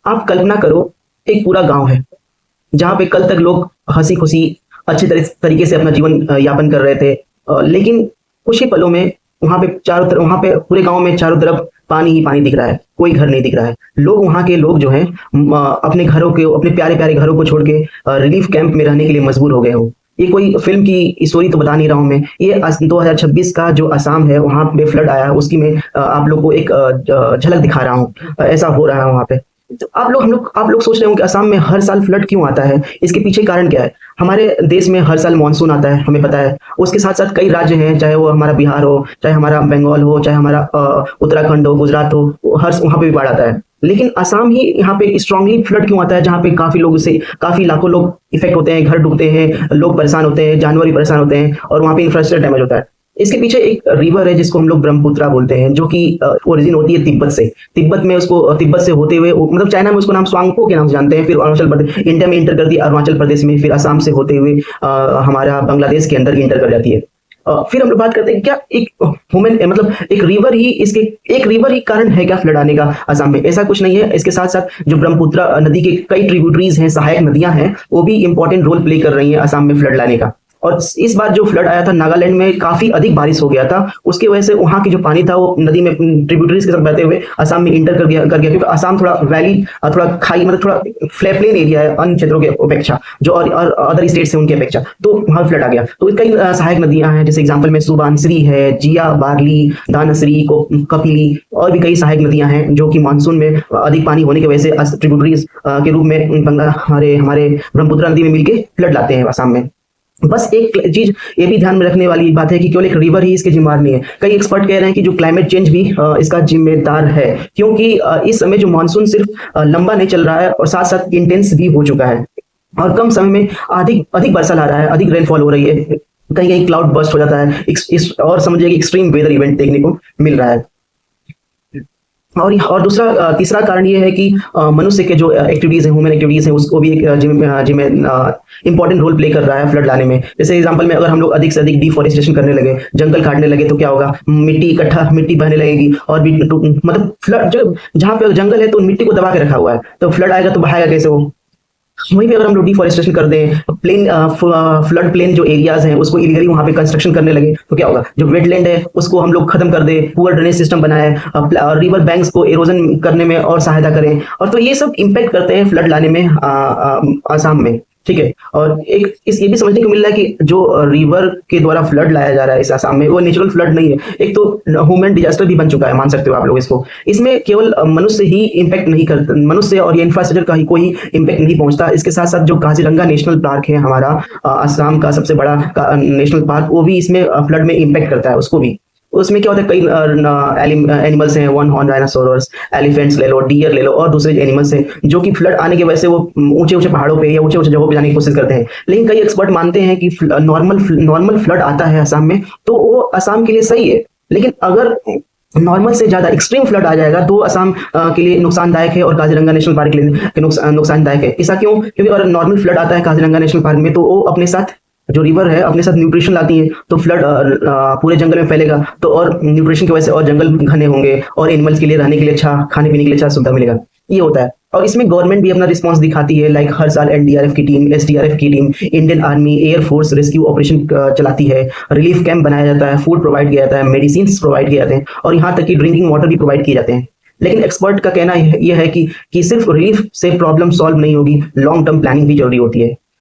आप कल्पना करो, एक पूरा गांव है जहाँ पे कल तक लोग हंसी खुशी अच्छे तरीके से अपना जीवन यापन कर रहे थे, लेकिन कुछ ही पलों में वहां पे पूरे गांव में चारों तरफ पानी ही पानी दिख रहा है, कोई घर नहीं दिख रहा है। लोग, वहां के लोग जो हैं, अपने घरों के, अपने प्यारे प्यारे घरों को छोड़ के रिलीफ कैंप में रहने के लिए मजबूर हो गए हो। ये कोई फिल्म की स्टोरी तो बता नहीं रहा हूँ मैं, ये 2026 का जो असम है वहां पे फ्लड आया है, उसकी मैं आप लोग को एक झलक दिखा रहा हूँ। ऐसा हो रहा है वहां पे। तो आप लोग सोच रहे हो कि असम में हर साल फ्लड क्यों आता है, इसके पीछे कारण क्या है? हमारे देश में हर साल मानसून आता है, हमें पता है। उसके साथ साथ कई राज्य हैं, चाहे वो हमारा बिहार हो, चाहे हमारा बंगाल हो, चाहे हमारा उत्तराखंड हो, गुजरात हो, हर वहां पे भी बाढ़ आता है। लेकिन असम ही यहाँ पे स्ट्रांगली फ्लड क्यों आता है, जहाँ पे काफी लोग से काफी लाखों लोग इफेक्ट होते हैं, घर डूबते हैं, लोग परेशान होते हैं, जानवर भी परेशान होते हैं, और वहाँ पे इंफ्रास्ट्रक्चर डैमेज होता है। इसके पीछे एक रिवर है जिसको हम लोग ब्रह्मपुत्रा बोलते हैं, जो कि ओरिजिन होती है तिब्बत से। तिब्बत में उसको तिब्बत से होते हुए मतलब चाइना में उसको नाम स्वांगपो के नाम से जानते हैं, फिर अरुणाचल प्रदेश, इंडिया में इंटर कर दी अरुणाचल प्रदेश में, फिर असम से होते हुए हमारा बांग्लादेश के अंदर इंटर कर जाती है। फिर हम लोग बात करते हैं क्या एक ह्यूमन मतलब एक रिवर ही कारण है क्या फ्लड आने का असम में? ऐसा कुछ नहीं है। इसके साथ साथ जो ब्रह्मपुत्रा नदी के कई ट्रिब्यूटरीज हैं, सहायक नदियां हैं, वो भी इंपॉर्टेंट रोल प्ले कर रही हैं असम में फ्लड लाने का। और इस बार जो फ्लड आया था नागालैंड में, काफी अधिक बारिश हो गया था, उसकी वजह से वहां की जो पानी था वो नदी में ट्रिब्यूटरीज के साथ बहते हुए असम में इंटर कर गया क्योंकि असम थोड़ा वैली, थोड़ा खाई, मतलब थोड़ा फ्लैट प्लेन एरिया है अन्य क्षेत्रों के अपेक्षा, जो और अदर स्टेट्स है उनकी अपेक्षा, तो वहां फ्लड आ गया। तो कई सहायक नदियां हैं, जैसे एग्जाम्पल में सुबानसिरी है, जिया, बारली, दानसरी, कपिली, और भी कई सहायक नदियां हैं जो कि मानसून में अधिक पानी होने की वजह से ट्रिब्यूटरीज के रूप में हमारे ब्रह्मपुत्र नदी में मिलकर फ्लड लाते हैं असम में। बस एक चीज ये भी ध्यान में रखने वाली बात है कि केवल एक रिवर ही इसके जिम्मेदार नहीं है। कई एक्सपर्ट कह रहे हैं कि जो क्लाइमेट चेंज भी इसका जिम्मेदार है, क्योंकि इस समय जो मानसून सिर्फ लंबा नहीं चल रहा है और साथ साथ इंटेंस भी हो चुका है, और कम समय में अधिक अधिक वर्षा ला रहा है, अधिक रेनफॉल हो रही है, कहीं कहीं क्लाउड बर्स्ट हो जाता है, और समझिए कि एक्सट्रीम वेदर इवेंट देखने को मिल रहा है। और दूसरा तीसरा कारण ये है कि मनुष्य के जो एक्टिविटीज है, ह्यूमन एक्टिविटीज है, उसको भी एक इंपॉर्टेंट रोल प्ले कर रहा है फ्लड लाने में। जैसे एग्जांपल में अगर हम लोग अधिक से अधिक डिफॉरेस्टेशन करने लगे, जंगल काटने लगे, तो क्या होगा? मिट्टी बहने लगेगी, और भी मतलब फ्लड, जहाँ पे जंगल है तो मिट्टी को दबा के रखा हुआ है, तो फ्लड आएगा तो बहाएगा कैसे वो? वहीं पे अगर हम लोग डिफॉरेस्टेशन कर दें, प्लेन फ्लड प्लेन जो एरियाज हैं उसको इलीगली वहां पे कंस्ट्रक्शन करने लगे, तो क्या होगा? जो वेटलैंड है उसको हम लोग खत्म कर दें, पुअर ड्रेनेज सिस्टम बनाए, रिवर बैंक्स को एरोजन करने में और सहायता करें, और तो ये सब इम्पैक्ट करते हैं फ्लड लाने में आसाम में। ठीक है। और एक ये भी समझने को मिल रहा है कि जो रिवर के द्वारा फ्लड लाया जा रहा है इस आसाम में, वो नेचुरल फ्लड नहीं है, एक तो ह्यूमन डिजास्टर भी बन चुका है, मान सकते हो आप लोग इसको। इसमें केवल मनुष्य ही इम्पैक्ट नहीं करता, मनुष्य और ये इंफ्रास्ट्रक्चर का ही कोई इम्पैक्ट नहीं पहुंचता। इसके साथ साथ जो काजीरंगा नेशनल पार्क है हमारा, आसाम का सबसे बड़ा नेशनल पार्क, वो भी इसमें फ्लड में इम्पैक्ट करता है उसको भी। उसमें क्या होता है, कई एनिमल्स हैं, वन हॉर्न राइनोसोरस, एलिफेंट्स ले लो, डियर ले लो, और दूसरे एनिमल्स हैं जो कि फ्लड आने की वजह से वो ऊंचे ऊंचे पहाड़ों पे या ऊंचे ऊंचे जगहों पे जाने की कोशिश करते हैं। लेकिन कई एक्सपर्ट मानते हैं कि नॉर्मल फ्लड आता है असम में तो वो असम के लिए सही है, लेकिन अगर नॉर्मल से ज्यादा एक्सट्रीम फ्लड आ जाएगा तो असम के लिए नुकसानदायक है, और काजीरंगा नेशनल पार्क के लिए नुकसानदायक है। ऐसा क्यों? क्योंकि अगर नॉर्मल फ्लड आता है काजीरंगा नेशनल पार्क में, तो वो अपने साथ, जो रिवर है, अपने साथ न्यूट्रिशन लाती है, तो फ्लड पूरे जंगल में फैलेगा, तो और न्यूट्रिशन की वजह से और जंगल घने होंगे, और एनिमल्स के लिए रहने के लिए अच्छा, खाने पीने के लिए अच्छा सुविधा मिलेगा। ये होता है। और इसमें गवर्नमेंट भी अपना रिस्पांस दिखाती है, लाइक हर साल एनडीआरएफ की टीम, एसडीआरएफ की team, Indian army, air force rescue operation चलाती है, रिलीफ कैंप बनाया जाता है, फूड प्रोवाइड किया जाता है, मेडिसिन प्रोवाइड किए जाते हैं, और यहाँ तक कि ड्रिंकिंग वाटर भी प्रोवाइड किए जाते हैं। लेकिन एक्सपर्ट का कहना यह है कि सिर्फ रिलीफ से प्रॉब्लम सॉल्व नहीं होगी, लॉन्ग टर्म प्लानिंग भी जरूरी होती है।